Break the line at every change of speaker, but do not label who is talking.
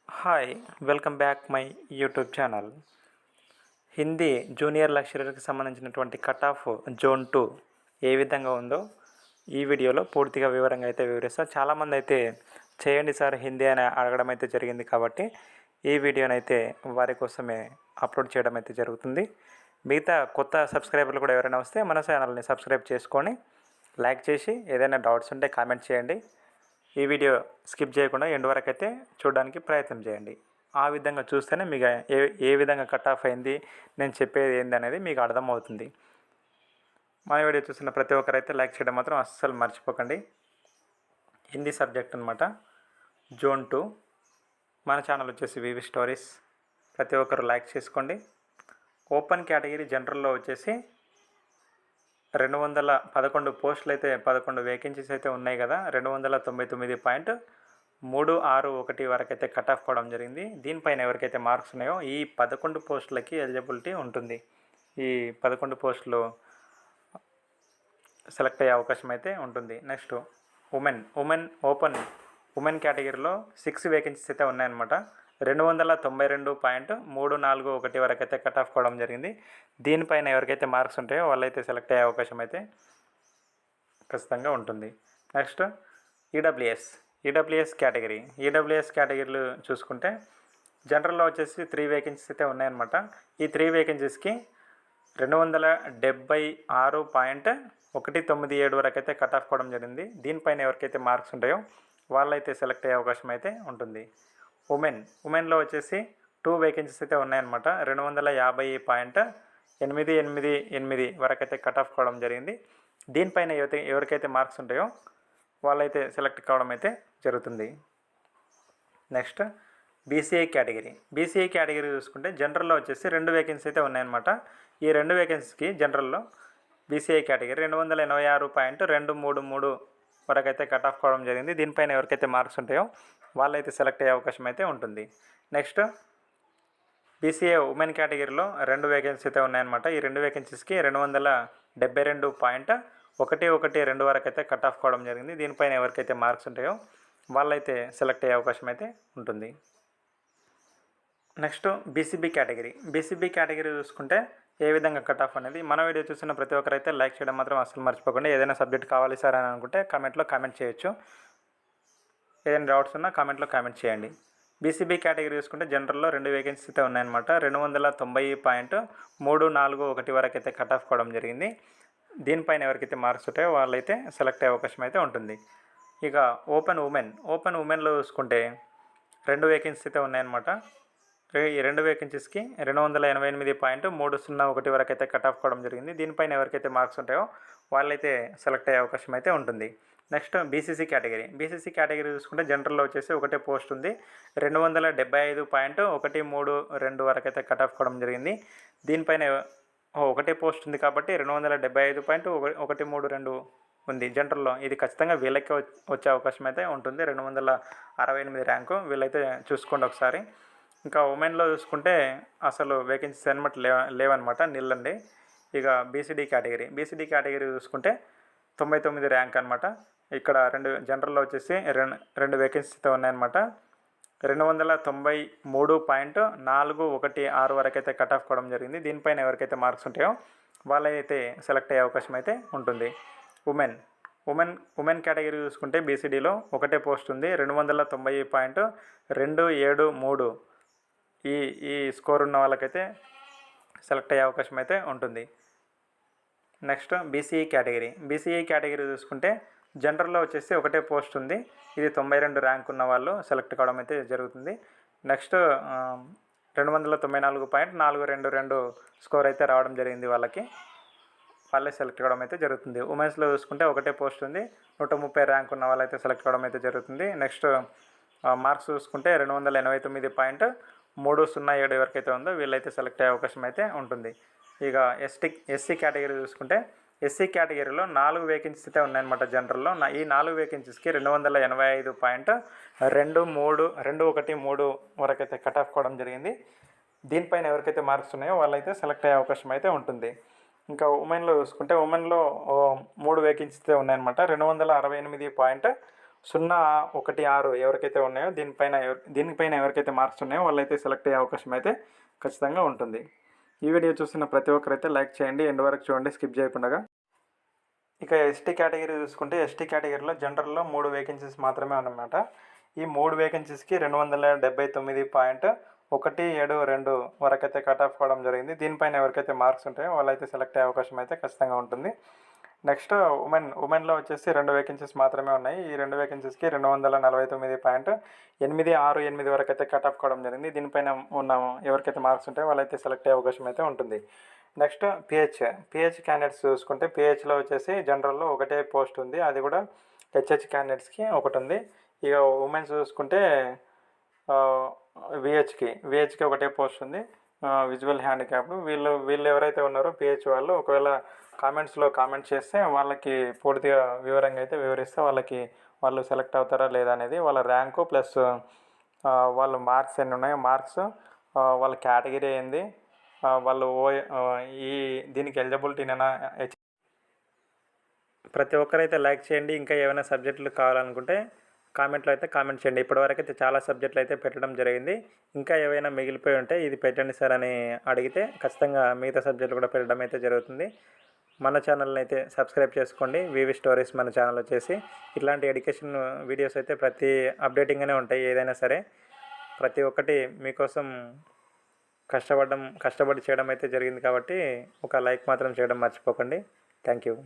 Hi welcome back my YouTube channel. Hindi junior లెక్చరర్కి సంబంధించినటువంటి cut of zone 2 ఏ విధంగా ఉందో ఈ వీడియోలో పూర్తిగా వివరంగా అయితే వివరిస్తా. చాలామంది అయితే చేయండి సార్ హిందీ అని అడగడం అయితే జరిగింది, కాబట్టి ఈ వీడియోనైతే వారి కోసమే అప్లోడ్ చేయడం అయితే జరుగుతుంది. మిగతా కొత్త సబ్స్క్రైబర్లు కూడా ఎవరైనా వస్తే మన ఛానల్ని సబ్స్క్రైబ్ చేసుకొని లైక్ చేసి ఏదైనా డౌట్స్ ఉంటే కామెంట్ చేయండి. ఈ వీడియో స్కిప్ చేయకుండా ఎండ్ వరకు అయితే చూడడానికి ప్రయత్నం చేయండి. ఆ విధంగా చూస్తేనే మీకు ఏ విధంగా కట్ ఆఫ్ అయింది, నేను చెప్పేది ఏంది అనేది మీకు అర్థమవుతుంది. మన వీడియో చూసిన ప్రతి ఒక్కరైతే లైక్ చేయడం మాత్రం అస్సలు మర్చిపోకండి. హిందీ సబ్జెక్ట్ అనమాట, జోన్ 2. మన ఛానల్ వచ్చేసి వివి స్టోరీస్. ప్రతి ఒక్కరు లైక్ చేసుకోండి. ఓపెన్ కేటగిరీ జనరల్లో వచ్చేసి 211 పోస్టులు అయితే 11 వేకెన్సీస్ అయితే ఉన్నాయి కదా. 299.361 వరకు అయితే కట్ ఆఫ్ కావడం జరిగింది. దీనిపైన ఎవరికైతే మార్క్స్ ఉన్నాయో ఈ 11 పోస్టులకి ఎలిజిబిలిటీ ఉంటుంది. ఈ 11 పోస్టులు సెలెక్ట్ అయ్యే అవకాశం అయితే ఉంటుంది. నెక్స్ట్ ఉమెన్ కేటగిరీలో 6 వేకెన్సీస్ అయితే ఉన్నాయన్నమాట. 292.341 వరకు అయితే కట్ ఆఫ్ కావడం జరిగింది. దీనిపైన ఎవరికైతే మార్క్స్ ఉంటాయో వాళ్ళైతే సెలెక్ట్ అయ్యే అవకాశం అయితే ఖచ్చితంగా ఉంటుంది. నెక్స్ట్ ఈడబ్ల్యూఎస్ కేటగిరీలు చూసుకుంటే జనరల్లో వచ్చేసి 3 వేకెన్సీస్ అయితే ఉన్నాయన్నమాట. ఈ 3 వేకెన్సీస్కి 276.197 వరకు అయితే కట్ ఆఫ్ కావడం జరిగింది. దీనిపైన ఎవరికైతే మార్క్స్ ఉంటాయో వాళ్ళైతే సెలెక్ట్ అయ్యే అవకాశం అయితే ఉంటుంది. ఉమెన్లో వచ్చేసి 2 వేకెన్సీస్ అయితే ఉన్నాయన్నమాట. 250.888 వరకు అయితే కట్ ఆఫ్ కావడం జరిగింది. దీనిపైన ఎవరికైతే మార్క్స్ ఉంటాయో వాళ్ళైతే సెలెక్ట్ కావడం అయితే జరుగుతుంది. నెక్స్ట్ బీసీఐ కేటగిరీ చూసుకుంటే జనరల్లో వచ్చేసి 2 వేకెన్సీ అయితే ఉన్నాయన్నమాట. ఈ 2 వేకెన్సీకి జనరల్లో బీసీఐ కేటగిరీ 286.233 వరకు అయితే కట్ ఆఫ్ కావడం జరిగింది. దీనిపైన ఎవరికైతే మార్క్స్ ఉంటాయో వాళ్ళైతే సెలెక్ట్ అయ్యే అవకాశం అయితే ఉంటుంది. నెక్స్ట్ బీసీఏ ఉమెన్ కేటగిరీలో 2 వేకెన్సీ అయితే ఉన్నాయన్నమాట. ఈ 2 వేకెన్సీస్కి 272.112 వరకు అయితే కట్ ఆఫ్ కావడం జరిగింది. దీనిపైన ఎవరికైతే మార్క్స్ ఉంటాయో వాళ్ళైతే సెలెక్ట్ అయ్యే అవకాశం అయితే ఉంటుంది. నెక్స్ట్ బీసీబీ కేటగిరీ చూసుకుంటే ఏ విధంగా కట్ ఆఫ్ అనేది మన వీడియో చూసిన ప్రతి ఒక్కరైతే లైక్ చేయడం మాత్రం అసలు మర్చిపోకండి. ఏదైనా సబ్జెక్ట్ కావాలి సార్ అని అనుకుంటే కామెంట్లో కామెంట్ చేయొచ్చు. ఏదైనా డౌట్స్ ఉన్నా కామెంట్లో కామెంట్ చేయండి. బీసీబీ కేటగిరీ చూసుకుంటే జనరల్లో 2 వేకెన్సీ అయితే ఉన్నాయన్నమాట. 290.341 వరకు అయితే కట్ ఆఫ్ కావడం జరిగింది. దీనిపైన ఎవరికైతే మార్క్స్ ఉంటాయో వాళ్ళైతే సెలెక్ట్ అయ్యే అవకాశం అయితే ఉంటుంది. ఇక ఓపెన్ ఉమెన్లో చూసుకుంటే 2 వేకెన్సీ అయితే ఉన్నాయన్నమాట. ఈ 2 వేకెన్సీస్కి 288.301 వరకు అయితే కట్ ఆఫ్ కావడం జరిగింది. దీనిపైన ఎవరికైతే మార్క్స్ ఉంటాయో వాళ్ళైతే సెలెక్ట్ అయ్యే అవకాశం అయితే ఉంటుంది. నెక్స్ట్ బీసీసీ కేటగిరీ చూసుకుంటే జనరల్లో వచ్చేసి ఒకటే పోస్ట్ ఉంది. 275.132 వరకు అయితే కట్ ఆఫ్ కావడం జరిగింది. దీనిపైన ఒకటే పోస్ట్ ఉంది కాబట్టి 275.132 ఉంది జనరల్లో. ఇది ఖచ్చితంగా వీళ్ళకే వచ్చే అవకాశం అయితే ఉంటుంది. 268 ర్యాంకు వీళ్ళైతే చూసుకోండి ఒకసారి. ఇంకా ఉమెన్లో చూసుకుంటే అసలు వేకెన్సీస్ అనమాట లేవన్నమాట, నిల్లండి. ఇక బీసీడీ కేటగిరీ చూసుకుంటే 99 ర్యాంక్ అనమాట. ఇక్కడ జనరల్లో వచ్చేసి 2 వేకెన్సీతో ఉన్నాయన్నమాట. 293.416 వరకు అయితే కట్ ఆఫ్ కావడం జరిగింది. దీనిపైన ఎవరికైతే మార్క్స్ ఉంటాయో వాళ్ళైతే సెలెక్ట్ అయ్యే అవకాశం అయితే ఉంటుంది. ఉమెన్ కేటగిరీ చూసుకుంటే బీసీడీలో ఒకటే పోస్ట్ ఉంది. 290.273 ఈ స్కోర్ ఉన్న వాళ్ళకైతే సెలెక్ట్ అయ్యే అవకాశం అయితే ఉంటుంది. నెక్స్ట్ బీసీఈ కేటగిరీ చూసుకుంటే జనరల్లో వచ్చేసి ఒకటే పోస్ట్ ఉంది. ఇది 92 ర్యాంక్ ఉన్న వాళ్ళు సెలెక్ట్ కావడం అయితే జరుగుతుంది. నెక్స్ట్ 294.422 స్కోర్ అయితే రావడం జరిగింది వాళ్ళే సెలెక్ట్ కావడం అయితే జరుగుతుంది. ఉమెన్స్లో చూసుకుంటే ఒకటే పోస్ట్ ఉంది. 130 ర్యాంక్ ఉన్న వాళ్ళైతే సెలెక్ట్ కావడం అయితే జరుగుతుంది. నెక్స్ట్ మార్క్స్ చూసుకుంటే 289.307 వరకైతే ఉందో వీళ్ళైతే సెలెక్ట్ అయ్యే అవకాశం అయితే ఉంటుంది. ఇక ఎస్సీ కేటగిరీ చూసుకుంటే ఎస్సీ కేటగిరీలో 4 వేకెన్సీస్ అయితే ఉన్నాయన్నమాట జనరల్లో. ఈ 4 వేకెన్సీస్కి 285.213 వరకు అయితే కట్ ఆఫ్ కావడం జరిగింది. దీనిపైన ఎవరికైతే మార్క్స్ ఉన్నాయో వాళ్ళైతే సెలెక్ట్ అయ్యే అవకాశం అయితే ఉంటుంది. ఇంకా ఉమెన్లో చూసుకుంటే ఉమెన్లో 3 వేకెన్సీస్ ఉన్నాయన్నమాట. 268. 016 ఎవరికైతే ఉన్నాయో దీనిపైన ఎవరికైతే మార్క్స్ ఉన్నాయో వాళ్ళైతే సెలెక్ట్ అయ్యే అవకాశం అయితే ఖచ్చితంగా ఉంటుంది. ఈ వీడియో చూస్తున్న ప్రతి ఒక్కరైతే లైక్ చేయండి, ఎండ్ వరకు చూడండి స్కిప్ చేయకుండా. ఇక ఎస్టీ కేటగిరీ చూసుకుంటే ఎస్టీ కేటగిరీలో జనరల్లో 3 వేకెన్సీస్ మాత్రమే ఉన్నమాట. ఈ 3 వేకెన్సీస్కి 279.172 వరకైతే కట్ ఆఫ్ కావడం జరిగింది. దీనిపైన ఎవరికైతే మార్క్స్ ఉంటాయో వాళ్ళైతే సెలెక్ట్ అయ్యే అవకాశం అయితే ఖచ్చితంగా ఉంటుంది. నెక్స్ట్ ఉమెన్లో వచ్చేసి 2 వేకెన్సీస్ మాత్రమే ఉన్నాయి. ఈ 2 వేకెన్సీస్కి 249.868 వరకైతే కట్ ఆఫ్ కావడం జరిగింది. దీనిపైన ఉన్న ఎవరికైతే మార్క్స్ ఉంటాయో వాళ్ళైతే సెలెక్ట్ అయ్యే అవకాశం అయితే ఉంటుంది. నెక్స్ట్ పిహెచ్ క్యాండిడేట్స్ చూసుకుంటే పిహెచ్లో వచ్చేసి జనరల్లో ఒకటే పోస్ట్ ఉంది, అది కూడా హెచ్హెచ్ క్యాండిడేట్స్కి ఒకటి ఉంది. ఇక ఉమెన్స్ చూసుకుంటే విహెచ్కి ఒకటే పోస్ట్ ఉంది, విజువల్ హ్యాండిక్యాప్డ్. వీళ్ళు ఎవరైతే ఉన్నారో పిహెచ్ వాళ్ళు ఒకవేళ కామెంట్స్లో కామెంట్ చేస్తే వాళ్ళకి పూర్తిగా వివరంగా అయితే వివరిస్తే వాళ్ళు సెలెక్ట్ అవుతారా లేదా అనేది, వాళ్ళ ర్యాంకు ప్లస్ వాళ్ళ మార్క్స్ ఎన్ని ఉన్నాయో మార్క్స్, వాళ్ళ కేటగిరీ ఏంది, వాళ్ళు దీనికి ఎలిజిబిలిటీనైనా. ప్రతి ఒక్కరైతే లైక్ చేయండి. ఇంకా ఏమైనా సబ్జెక్టులు కావాలనుకుంటే కామెంట్లో అయితే కామెంట్ చేయండి. ఇప్పటివరకు అయితే చాలా సబ్జెక్టులు అయితే పెట్టడం జరిగింది. ఇంకా ఏవైనా మిగిలిపోయి ఉంటే ఇది పెట్టండి సార్ అని అడిగితే ఖచ్చితంగా మిగతా సబ్జెక్టులు కూడా పెట్టడం అయితే జరుగుతుంది. మన ఛానల్ని అయితే సబ్స్క్రైబ్ చేసుకోండి. వివి స్టోరీస్ మన ఛానల్ వచ్చేసి ఇట్లాంటి ఎడ్యుకేషన్ వీడియోస్ అయితే ప్రతి అప్డేటింగ్గానే ఉంటాయి. ఏదైనా సరే ప్రతి ఒక్కటి మీకోసం కష్టపడి చేయడం అయితే జరిగింది కాబట్టి ఒక లైక్ మాత్రం చేయడం మర్చిపోకండి. Thank you.